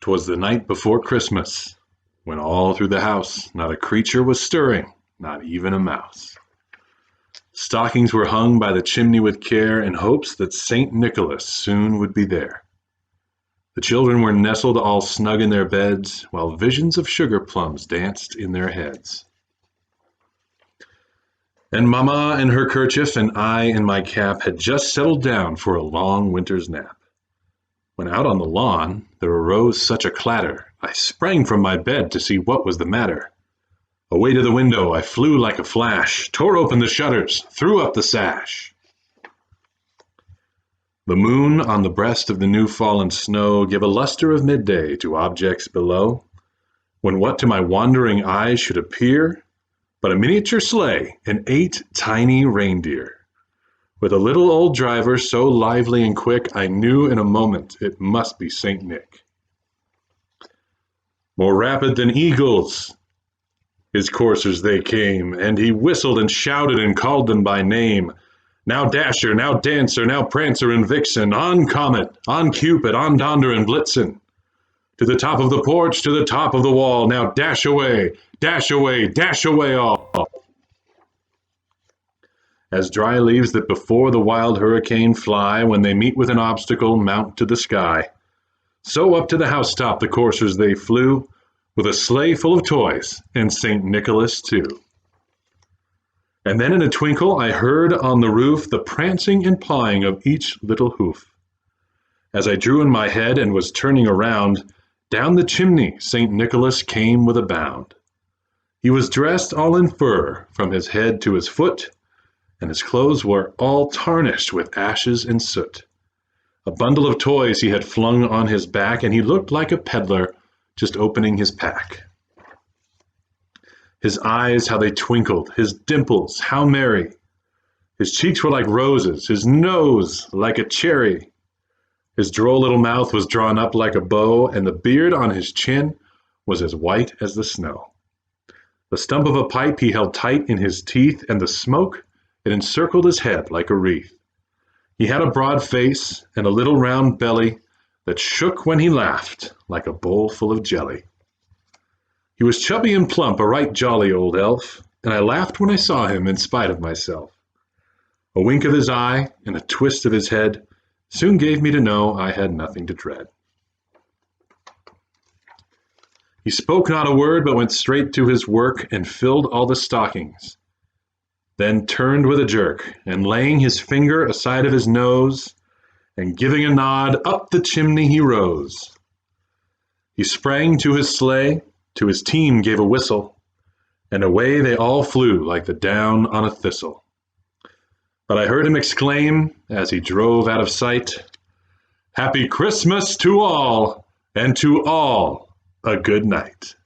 'Twas the night before Christmas, when all through the house not a creature was stirring, not even a mouse. Stockings were hung by the chimney with care in hopes that St. Nicholas soon would be there. The children were nestled all snug in their beds, while visions of sugar plums danced in their heads. And Mamma in her kerchief and I in my cap had just settled down for a long winter's nap. When out on the lawn there arose such a clatter, I sprang from my bed to see what was the matter. Away to the window I flew like a flash, tore open the shutters, threw up the sash. The moon on the breast of the new fallen snow gave a luster of midday to objects below, when what to my wandering eyes should appear but a miniature sleigh and 8 tiny reindeer. With a little old driver so lively and quick, I knew in a moment it must be St. Nick. More rapid than eagles, his coursers they came, and he whistled and shouted and called them by name. Now Dasher, now Dancer, now Prancer and Vixen, on Comet, on Cupid, on Donder and Blitzen. To the top of the porch, to the top of the wall, now dash away, dash away, dash away all. As dry leaves that before the wild hurricane fly, when they meet with an obstacle, mount to the sky, so up to the housetop the coursers they flew, with a sleigh full of toys, and St. Nicholas too. And then in a twinkle I heard on the roof the prancing and pawing of each little hoof. As I drew in my head and was turning around, down the chimney St. Nicholas came with a bound. He was dressed all in fur from his head to his foot, and his clothes were all tarnished with ashes and soot. A bundle of toys he had flung on his back, and he looked like a peddler just opening his pack. His eyes, how they twinkled, his dimples, how merry. His cheeks were like roses, his nose like a cherry. His droll little mouth was drawn up like a bow, and the beard on his chin was as white as the snow. The stump of a pipe he held tight in his teeth, and the smoke, it encircled his head like a wreath. He had a broad face and a little round belly that shook when he laughed like a bowl full of jelly. He was chubby and plump, a right jolly old elf, and I laughed when I saw him in spite of myself. A wink of his eye and a twist of his head soon gave me to know I had nothing to dread. He spoke not a word, but went straight to his work and filled all the stockings, then turned with a jerk, and laying his finger aside of his nose, and giving a nod, up the chimney he rose. He sprang to his sleigh, to his team gave a whistle, and away they all flew like the down on a thistle. But I heard him exclaim, as he drove out of sight, "Happy Christmas to all, and to all a good night."